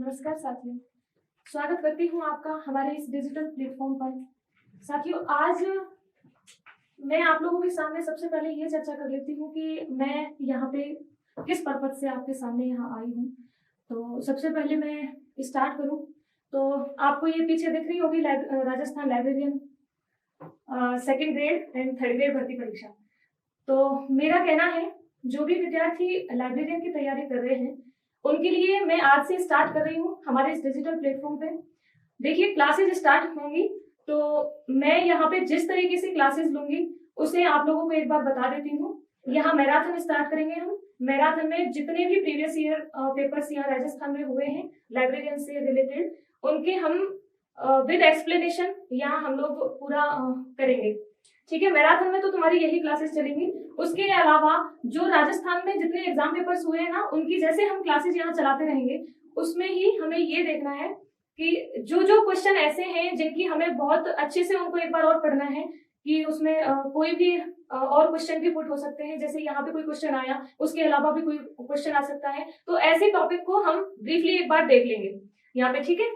नमस्कार साथियों, स्वागत करती हूँ आपका हमारे इस डिजिटल प्लेटफॉर्म पर। साथियों, आज मैं आप लोगों के सामने सबसे पहले ये चर्चा कर लेती हूँ कि मैं यहाँ पे किस पर्पज से आपके सामने यहाँ आई हूँ। तो सबसे पहले मैं स्टार्ट करूँ तो आपको ये पीछे दिख रही होगी Rajasthan librarian second grade and third grade भर्ती परीक्षा। तो मेरा कहना है जो भी विद्यार्थी लाइब्रेरियन की तैयारी कर रहे हैं उनके लिए मैं आज से स्टार्ट कर रही हूँ हमारे इस डिजिटल प्लेटफॉर्म पे। देखिए, क्लासेज स्टार्ट होंगी तो मैं यहाँ पे जिस तरीके से क्लासेस लूंगी उसे आप लोगों को एक बार बता देती हूँ। यहाँ मैराथन स्टार्ट करेंगे हम। मैराथन में जितने भी प्रीवियस ईयर पेपर्स यहाँ राजस्थान में हुए हैं लाइब्रेरियन से रिलेटेड, उनके हम विद एक्सप्लेनेशन यहाँ हम लोग पूरा करेंगे। ठीक है, मैराथन में तो तुम्हारी यही क्लासेस चलेंगी। उसके अलावा जो राजस्थान में जितने एग्जाम पेपर्स हुए हैं ना, उनकी जैसे हम क्लासेस यहाँ चलाते रहेंगे, उसमें ही हमें ये देखना है कि जो जो क्वेश्चन ऐसे हैं जिनकी हमें बहुत अच्छे से उनको एक बार और पढ़ना है कि उसमें कोई भी और क्वेश्चन भी पुट हो सकते हैं। जैसे यहाँ पे कोई क्वेश्चन आया, उसके अलावा भी कोई क्वेश्चन आ सकता है, तो ऐसे टॉपिक को हम ब्रीफली एक बार देख लेंगे यहाँ पे। ठीक है,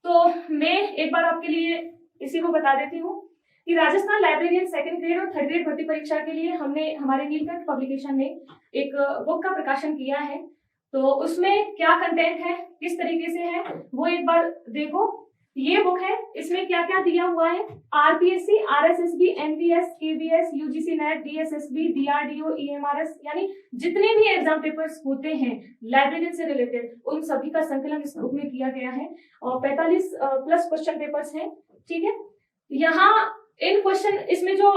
तो मैं एक बार आपके लिए इसी को बता देती हूँ कि राजस्थान लाइब्रेरियन सेकंड ग्रेड और थर्ड ग्रेड भर्ती परीक्षा के लिए हमने हमारे नीलकंठ पब्लिकेशन ने एक बुक का प्रकाशन किया है। तो उसमें क्या कंटेंट है, किस तरीके से है, वो एक बार देखो। ये बुक है, इसमें क्या क्या दिया हुआ है। RPSC, RSSB, NVS, KVS, UGC NET, DSSB, DRDO, EMRS, यानी जितने भी एग्जाम पेपर्स होते हैं लाइब्रेरियन से रिलेटेड, उन सभी का संकलन इस बुक में किया गया है और 45 प्लस क्वेश्चन पेपर्स हैं। ठीक है, यहाँ इन क्वेश्चन इसमें जो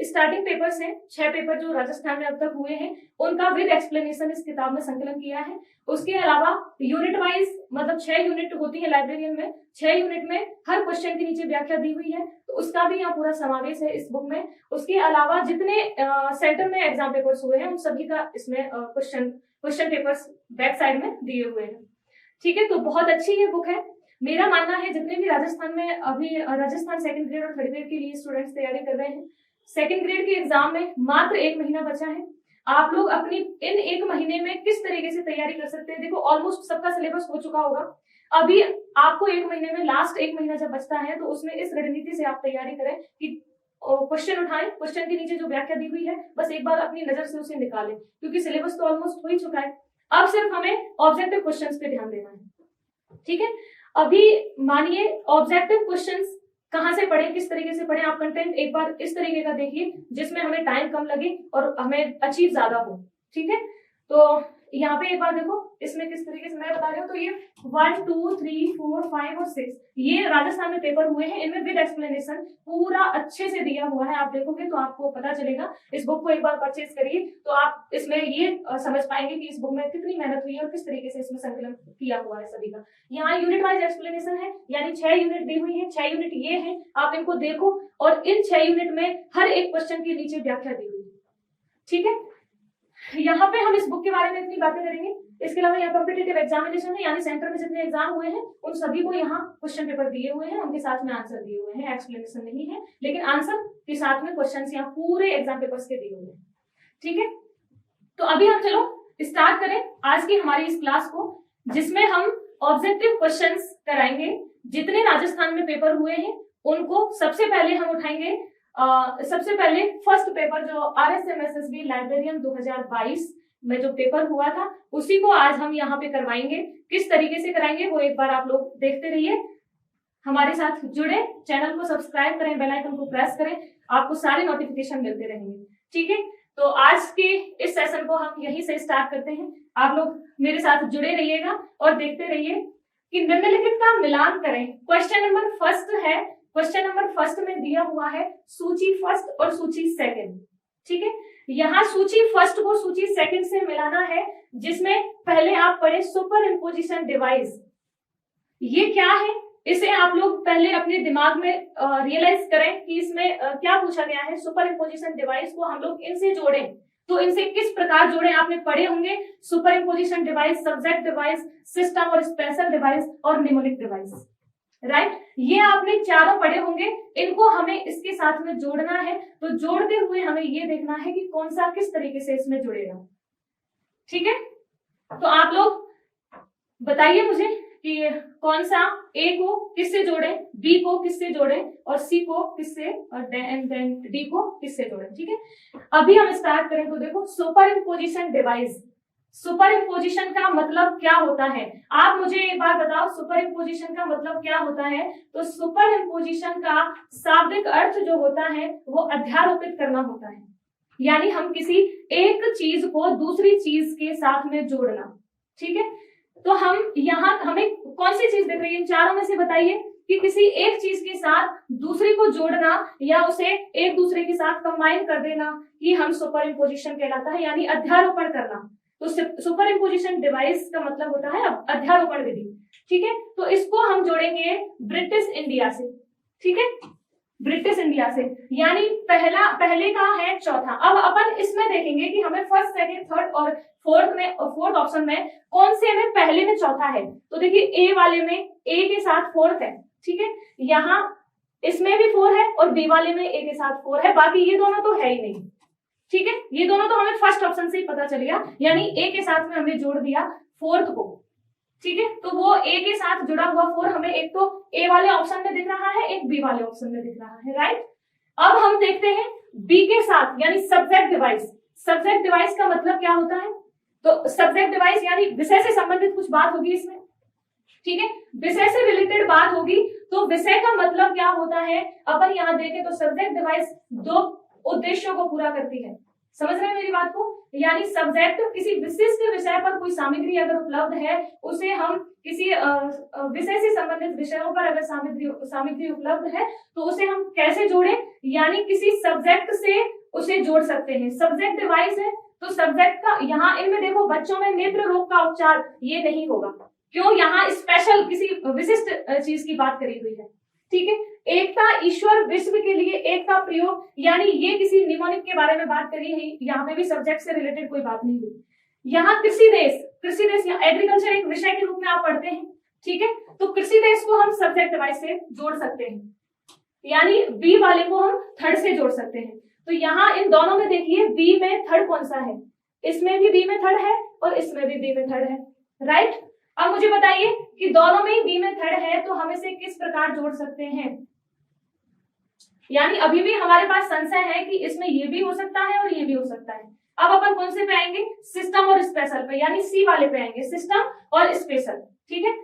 स्टार्टिंग पेपर्स हैं, 6 पेपर जो राजस्थान में अब तक हुए हैं, उनका विद एक्सप्लेनेशन इस किताब में संकलन किया है। उसके अलावा यूनिट वाइज, मतलब 6 यूनिट होती है लाइब्रेरियन में, 6 यूनिट में हर क्वेश्चन के नीचे व्याख्या दी हुई है, तो उसका भी यहाँ पूरा समावेश है इस बुक में। उसके अलावा जितने सेंटर में एग्जाम पेपर्स हुए हैं उन सभी का इसमें क्वेश्चन पेपर्स बैक साइड में दिए हुए हैं। ठीक है, तो बहुत अच्छी ये बुक है। मेरा मानना है जितने भी राजस्थान में अभी राजस्थान सेकंड ग्रेड और थर्ड ग्रेड के लिए स्टूडेंट्स तैयारी कर रहे हैं, सेकंड ग्रेड के एग्जाम में मात्र 1 महीना बचा है। आप लोग अपनी इन 1 महीने में किस तरीके से तैयारी कर सकते हैं। देखो, ऑलमोस्ट सबका सिलेबस हो चुका होगा। अभी आपको 1 महीने में, लास्ट 1 महीना जब बचता है, तो उसमें इस रणनीति से आप तैयारी करें कि क्वेश्चन उठाएं, क्वेश्चन के नीचे जो व्याख्या दी हुई है बस एक बार अपनी नजर से उसे निकालें, क्योंकि सिलेबस तो ऑलमोस्ट हो ही चुका है। अब सिर्फ हमें ऑब्जेक्टिव क्वेश्चंस पे ध्यान देना है। ठीक है, अभी मानिए ऑब्जेक्टिव क्वेश्चंस कहां से पढ़ें, किस तरीके से पढ़ें। आप कंटेंट एक बार इस तरीके का देखिए जिसमें हमें टाइम कम लगे और हमें अचीव ज्यादा हो। ठीक है, तो यहाँ पे एक बार देखो इसमें किस तरीके से मैं बता रही हूँ। तो ये 1, 2, 3, 4, 5 और 6 ये राजस्थान में पेपर हुए हैं। इनमें विद एक्सप्लेनेशन पूरा अच्छे से दिया हुआ है। आप देखोगे तो आपको पता चलेगा। इस बुक को एक बार परचेज करिए तो आप इसमें ये समझ पाएंगे कि इस बुक में कितनी मेहनत हुई है और किस तरीके से इसमें संकलन किया हुआ है सभी का। यहाँ यूनिट वाइज एक्सप्लेनेशन है, यानी 6 यूनिट दी हुई है। 6 यूनिट ये है, आप इनको देखो और इन 6 यूनिट में हर एक क्वेश्चन के नीचे व्याख्या दी हुई है। ठीक है, यहाँ पे हम इस बुक के बारे में इतनी बातें करेंगे। इसके अलावा यहाँ कॉम्पिटिटिव एग्जामिनेशन है, यानी सेंटर में जितने एग्जाम हुए हैं उन सभी को यहाँ क्वेश्चन पेपर दिए हुए हैं, उनके साथ में आंसर दिए हुए हैं। एक्सप्लेनेशन नहीं है, लेकिन आंसर के साथ में क्वेश्चन यहाँ पूरे एग्जाम पेपर्स के दिए हुए हैं। ठीक है, तो अभी हम चलो स्टार्ट करें आज की हमारी इस क्लास को, जिसमें हम ऑब्जेक्टिव क्वेश्चन कराएंगे। जितने राजस्थान में पेपर हुए हैं उनको सबसे पहले हम उठाएंगे। सबसे पहले फर्स्ट पेपर जो आरएसएमएसएसबी लाइब्रेरियन 2022 में जो पेपर हुआ था, उसी को आज हम यहाँ पे करवाएंगे। किस तरीके से कराएंगे वो एक बार आप लोग देखते रहिए, हमारे साथ जुड़े, चैनल को सब्सक्राइब करें, बेल आइकन को प्रेस करें, आपको सारे नोटिफिकेशन मिलते रहेंगे। ठीक है, तो आज के इस सेशन को हम यहीं से स्टार्ट करते हैं। आप लोग मेरे साथ जुड़े रहिएगा और देखते रहिए कि निम्नलिखित का मिलान करें। क्वेश्चन नंबर फर्स्ट है, क्वेश्चन नंबर फर्स्ट में दिया हुआ है सूची फर्स्ट और सूची सेकंड। ठीक है, यहाँ सूची फर्स्ट को सूची सेकंड से मिलाना है, जिसमें पहले आप पढ़े सुपर इम्पोजिशन डिवाइस। ये क्या है, इसे आप लोग पहले अपने दिमाग में रियलाइज करें कि इसमें क्या पूछा गया है। सुपर इम्पोजिशन डिवाइस को हम लोग इनसे जोड़ें, तो इनसे किस प्रकार जोड़ें आपने पढ़े होंगे। Super imposition device, subject device, system और स्पेशल डिवाइस और निमोनिक डिवाइस, राइट। ये आपने चारों पढ़े होंगे। इनको हमें इसके साथ में जोड़ना है, तो जोड़ते हुए हमें ये देखना है कि कौन सा किस तरीके से इसमें जुड़ेगा। ठीक है, तो आप लोग बताइए मुझे कि कौन सा ए को किससे जोड़े, बी को किससे जोड़े और सी को किससे और देन डी को किससे जोड़े। ठीक है, अभी हम स्टार्ट करें तो देखो super imposition device. Super imposition का मतलब क्या होता है, आप मुझे एक बार बताओ सुपर इम्पोजिशन का मतलब क्या होता है। तो सुपर इम्पोजिशन का शाब्दिक अर्थ जो होता है वो अध्यारोपित करना होता है, यानी हम किसी एक चीज को दूसरी चीज के साथ में जोड़ना। ठीक है, तो हम यहाँ हमें कौन सी चीज दिख रही है इन चारों में से बताइए कि किसी एक चीज के साथ दूसरी को जोड़ना या उसे एक दूसरे के साथ कंबाइन कर देना, ये हम सुपर इम्पोजिशन कहलाता है, यानी अध्यारोपण करना। तो सुपर इम्पोजिशन डिवाइस का मतलब होता है अध्यारोपण विधि। ठीक है, तो इसको हम जोड़ेंगे ब्रिटिश इंडिया से। ठीक है, ब्रिटिश इंडिया से, यानी पहले का है चौथा। अब अपन इसमें देखेंगे कि हमें फर्स्ट सेकंड थर्ड और फोर्थ ऑप्शन में कौन से में पहले में चौथा है। तो देखिए ए वाले में ए के साथ फोर्थ है। ठीक है, यहाँ इसमें भी 4 है और बी वाले में ए के साथ 4 है, बाकी ये दोनों तो है ही नहीं। ठीक है, ये दोनों तो हमें फर्स्ट ऑप्शन से ही पता चल गया, यानी ए के साथ में हमने जोड़ दिया फोर्थ को। ठीक है, तो वो ए के साथ जुड़ा हुआ 4 हमें एक तो ए वाले ऑप्शन में दिख रहा है, एक बी वाले ऑप्शन में दिख रहा है, राइट। अब हम देखते हैं बी के साथ, यानी सब्जेक्ट डिवाइस। सब्जेक्ट डिवाइस का मतलब क्या होता है, तो सब्जेक्ट डिवाइस यानी विषय से संबंधित कुछ बात होगी इसमें। ठीक है, विषय से रिलेटेड बात होगी, तो विषय का मतलब क्या होता है, अपन यहाँ देखें तो सब्जेक्ट डिवाइस 2 उद्देश्यों को पूरा करती है। समझ रहे हैं मेरी बात को, यानी सब्जेक्ट किसी विशिष्ट विषय पर कोई सामग्री अगर उपलब्ध है, उसे हम किसी विषय से संबंधित विषयों पर अगर सामग्री उपलब्ध है तो उसे हम कैसे जोड़े, यानी किसी सब्जेक्ट से उसे जोड़ सकते हैं। सब्जेक्ट डिवाइस है तो सब्जेक्ट का यहाँ इनमें देखो बच्चों में नेत्र रोग का उपचार ये नहीं होगा, क्यों, यहाँ स्पेशल किसी विशिष्ट चीज की बात करी हुई है। ठीक है, एकता ईश्वर विश्व के लिए एक का प्रयोग, यानी ये किसी निमोनिक के बारे में बात करी है, यहाँ पे भी सब्जेक्ट से रिलेटेड कोई बात नहीं हुई। यहाँ कृषि देश या एग्रीकल्चर एक विषय के रूप में आप पढ़ते हैं। ठीक है, तो कृषि देश को हम सब्जेक्ट डिवाइस से जोड़ सकते हैं, यानी बी वाले को हम थर्ड से जोड़ सकते हैं। तो यहाँ इन दोनों में देखिए बी में थर्ड कौन सा है, इसमें भी बी में थर्ड है और इसमें भी बी में थर्ड है, राइट। अब मुझे बताइए कि दोनों में बी में थर्ड है तो हम इसे किस प्रकार जोड़ सकते हैं, यानी अभी भी हमारे पास संशय है कि इसमें ये भी हो सकता है और ये भी हो सकता है। अब अपन कौन से पे आएंगे, सिस्टम और स्पेशल पे, यानी सी वाले पे आएंगे, सिस्टम और स्पेशल। ठीक है,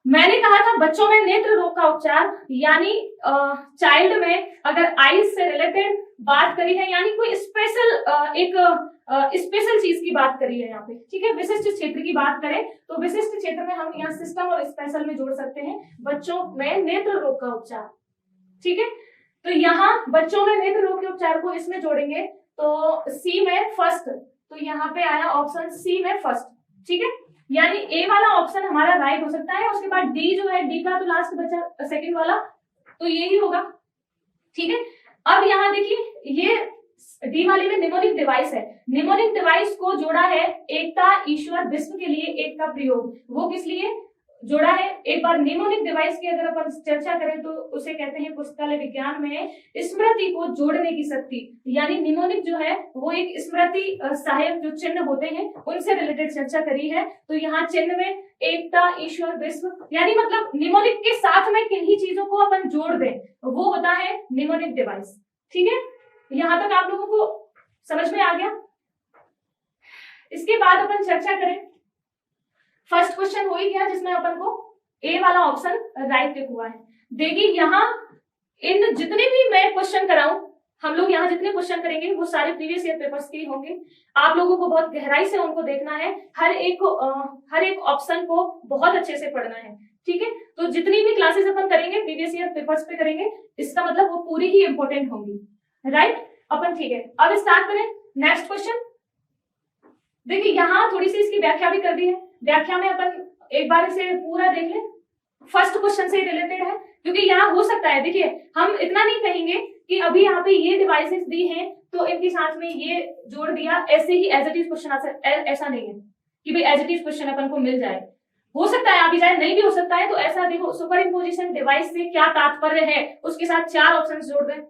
मैंने कहा था बच्चों में नेत्र रोग का उपचार, यानी चाइल्ड में अगर आईज से रिलेटेड बात करी है, यानी कोई स्पेशल एक स्पेशल चीज की बात करी है यहाँ पे। ठीक है, विशिष्ट क्षेत्र की बात करें तो विशिष्ट क्षेत्र में हम यहाँ सिस्टम और स्पेशल में जोड़ सकते हैं बच्चों में नेत्र रोग का उपचार। ठीक है, तो यहाँ बच्चों में नेत्र रोग के उपचार को इसमें जोड़ेंगे तो सी में फर्स्ट, तो यहाँ पे आया ऑप्शन सी में फर्स्ट। ठीक है, यानी ए वाला ऑप्शन हमारा राइट हो सकता है, उसके बाद डी जो है, डी का तो लास्ट बचा सेकंड वाला, तो यही होगा। ठीक है, अब यहाँ देखिए ये डी वाले में निमोनिक डिवाइस है, निमोनिक डिवाइस को जोड़ा है एकता ईश्वर विश्व के लिए एक का प्रयोग, वो किस लिए जोड़ा है। एक बार निमोनिक डिवाइस की अगर अपन चर्चा करें तो उसे कहते हैं पुस्तकालय विज्ञान में स्मृति को जोड़ने की शक्ति, यानी निमोनिक जो है वो एक स्मृति सहायक जो चिन्ह होते हैं उनसे रिलेटेड चर्चा करी है। तो यहाँ चिन्ह में एकता ईश्वर विश्व, यानी मतलब निमोनिक के साथ में किन्हीं चीजों को अपन जोड़ दें वो होता है निमोनिक डिवाइस। ठीक है, यहां तक आप लोगों को समझ में आ गया। इसके बाद अपन चर्चा करें, फर्स्ट क्वेश्चन हो ही गया जिसमें अपन को ए वाला ऑप्शन राइट टिक हुआ है। देखिए यहाँ इन जितने भी मैं क्वेश्चन कराऊं, हम लोग यहाँ जितने क्वेश्चन करेंगे वो सारे प्रीवियस ईयर पेपर्स के होंगे, आप लोगों को बहुत गहराई से उनको देखना है, हर एक ऑप्शन को बहुत अच्छे से पढ़ना है। ठीक है, तो जितनी भी क्लासेस अपन करेंगे प्रीवियस ईयर पेपर्स पे करेंगे, इसका मतलब वो पूरी ही इंपॉर्टेंट होंगी, राइट अपन। ठीक है, अब स्टार्ट करें नेक्स्ट क्वेश्चन। देखिए यहाँ थोड़ी सी इसकी व्याख्या भी कर दी है, व्याख्या में अपन एक बार इसे पूरा देख लें, फर्स्ट क्वेश्चन से रिलेटेड है, क्योंकि यहाँ हो सकता है, देखिए हम इतना नहीं कहेंगे कि अभी यहाँ पे ये डिवाइसेस दी हैं तो इनके साथ में ये जोड़ दिया, ऐसे ही एज इट इज क्वेश्चन आ सकता है, ऐसा नहीं है कि भाई एज इट इज क्वेश्चन अपन को मिल जाए, हो सकता है आ भी जाए, नहीं भी हो सकता है। तो ऐसा देखो सुपर इम्पोजिशन डिवाइस से क्या तात्पर्य है, उसके साथ 4 ऑप्शन जोड़ दें,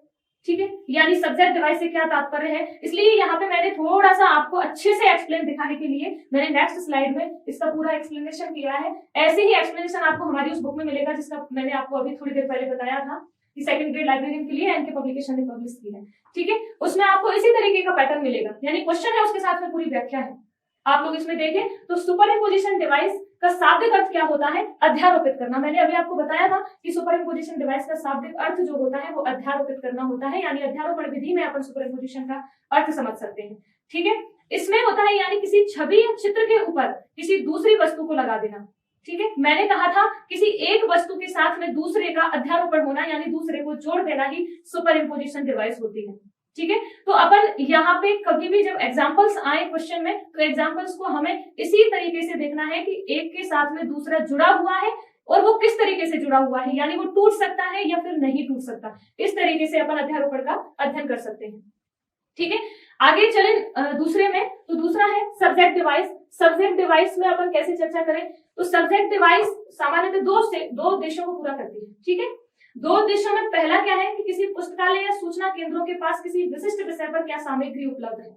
ठीक है, यानी सब्जेक्ट डिवाइस से क्या तात्पर्य है। इसलिए यहाँ पे मैंने थोड़ा सा आपको अच्छे से एक्सप्लेन दिखाने के लिए मैंने नेक्स्ट स्लाइड में इसका पूरा एक्सप्लेनेशन किया है। ऐसे ही एक्सप्लेनेशन आपको हमारी उस बुक में मिलेगा जिसका मैंने आपको अभी थोड़ी देर पहले बताया था कि सेकंड ग्रेड लाइब्रेरियन के लिए एनके पब्लिकेशन ने पब्लिश की है। ठीक है, उसमें आपको इसी तरीके का पैटर्न मिलेगा, यानी क्वेश्चन है उसके साथ में पूरी व्याख्या है। आप लोग इसमें देखें तो सुपर इम्पोजिशन डिवाइस का शाब्दिक अर्थ क्या होता है, अध्यारोपित करना। मैंने अभी आपको बताया था कि सुपर इम्पोजिशन डिवाइस का शाब्दिक अर्थ जो होता है वो अध्यारोपित करना होता है, यानी अध्यारोपण विधि में अपन सुपर इम्पोजिशन का अर्थ समझ सकते हैं। ठीक है, इसमें होता है यानी किसी छवि या चित्र के ऊपर किसी दूसरी वस्तु को लगा देना। ठीक है, मैंने कहा था किसी एक वस्तु के साथ में दूसरे का अध्यारोपण होना यानी दूसरे को जोड़ देना ही सुपर इम्पोजिशन डिवाइस होती है। ठीक है, तो अपन यहाँ पे कभी भी जब एग्जांपल्स आए क्वेश्चन में तो एग्जांपल्स को हमें इसी तरीके से देखना है कि एक के साथ में दूसरा जुड़ा हुआ है और वो किस तरीके से जुड़ा हुआ है, यानी वो टूट सकता है या फिर नहीं टूट सकता। इस तरीके से अपन अध्यारोपण का अध्ययन कर सकते हैं। ठीक है, आगे चलें दूसरे में, तो दूसरा है सब्जेक्ट डिवाइस। सब्जेक्ट डिवाइस में अपन कैसे चर्चा करें, तो सब्जेक्ट डिवाइस सामान्यतः दो उद्देश्यों को पूरा करती है। ठीक है, दो उद्देश्यों में पहला क्या है कि किसी पुस्तकालय या सूचना केंद्रों के पास किसी विशिष्ट विषय पर क्या सामग्री उपलब्ध है।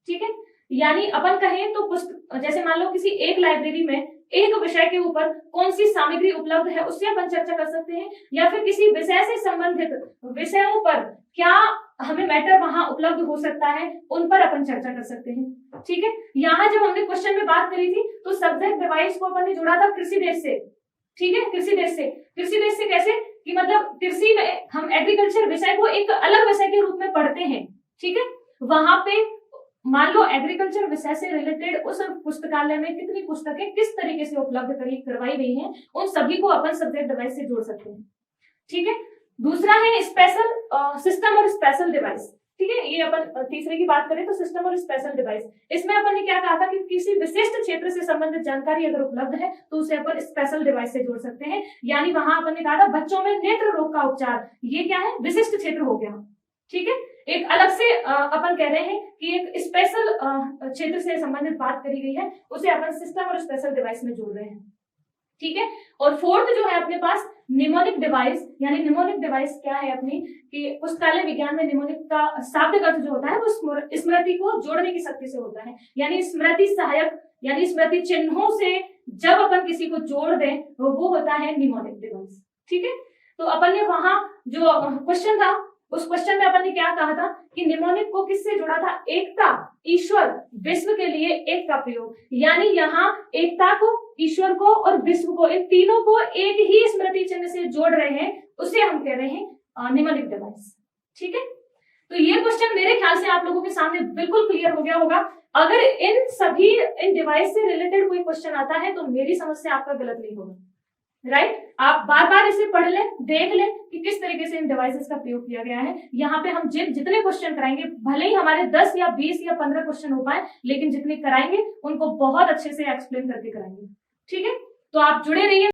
ठीक है, यानी अपन कहें तो जैसे मान लो किसी एक लाइब्रेरी में एक विषय के ऊपर कौन सी सामग्री उपलब्ध है उससे अपन चर्चा कर सकते हैं, या फिर किसी विषय से संबंधित विषयों पर क्या हमें मैटर वहां उपलब्ध हो सकता है उन पर अपन चर्चा कर सकते हैं। ठीक है, यहाँ जब हमने क्वेश्चन में बात करी थी तो सब्जेक्ट डिवाइस को अपन ने जोड़ा था कृषि देश से। ठीक है, कृषि देश से कैसे कि मतलब कृषि में हम एग्रीकल्चर विषय को एक अलग विषय के रूप में पढ़ते हैं। ठीक है, वहां पे मान लो एग्रीकल्चर विषय से रिलेटेड उस पुस्तकालय में कितनी पुस्तकें किस तरीके से उपलब्ध करवाई गई हैं, उन सभी को अपन सब्जेक्ट डिवाइस से जोड़ सकते हैं। ठीक है, दूसरा है स्पेशल सिस्टम और स्पेशल डिवाइस। ठीक है, ये अपन तीसरे की बात करें तो सिस्टम और स्पेशल डिवाइस, इसमें अपन ने क्या कहा था कि किसी विशिष्ट क्षेत्र से संबंधित जानकारी अगर उपलब्ध है तो उसे अपन स्पेशल डिवाइस से जोड़ सकते हैं। यानी वहां अपन ने कहा था बच्चों में नेत्र रोग का उपचार, ये क्या है, विशिष्ट क्षेत्र हो गया। ठीक है, एक अलग से अपन कह रहे हैं कि एक स्पेशल क्षेत्र से संबंधित बात करी गई है, उसे अपन सिस्टम और स्पेशल डिवाइस में जोड़ रहे हैं। ठीक है, और फोर्थ जो है अपने पास निमोनिक डिवाइस, यानी निमोनिक डिवाइस क्या है अपनी कि पुस्तकालय विज्ञान में निमोनिक का शाब्दिक अर्थ जो होता है वो स्मृति को जोड़ने की शक्ति से होता है, यानी स्मृति सहायक यानी स्मृति चिन्हों से जब अपन किसी को जोड़ दें वो होता है निमोनिक डिवाइस। ठीक है, तो अपन ने वहां जो क्वेश्चन था उस क्वेश्चन में अपन ने क्या कहा था कि निमोनिक को किससे जोड़ा था, एकता, ईश्वर, विश्व के लिए एक का प्रयोग, यानी यहाँ एकता को, ईश्वर को और विश्व को, इन तीनों को एक ही स्मृति चिन्ह से जोड़ रहे हैं, उसे हम कह रहे हैं निमोनिक डिवाइस। ठीक है, तो ये क्वेश्चन मेरे ख्याल से आप लोगों के सामने बिल्कुल क्लियर हो गया होगा। अगर इन डिवाइस से रिलेटेड कोई क्वेश्चन आता है तो मेरी समझ से आपका गलत नहीं होगा। राइट, आप बार बार इसे पढ़ लें, देख लें कि किस तरीके से इन डिवाइसेस का प्रयोग किया गया है। यहाँ पे हम जितने क्वेश्चन कराएंगे, भले ही हमारे 10 या 20 या 15 क्वेश्चन हो पाए, लेकिन जितने कराएंगे उनको बहुत अच्छे से एक्सप्लेन करके कराएंगे। ठीक है, तो आप जुड़े रहिए।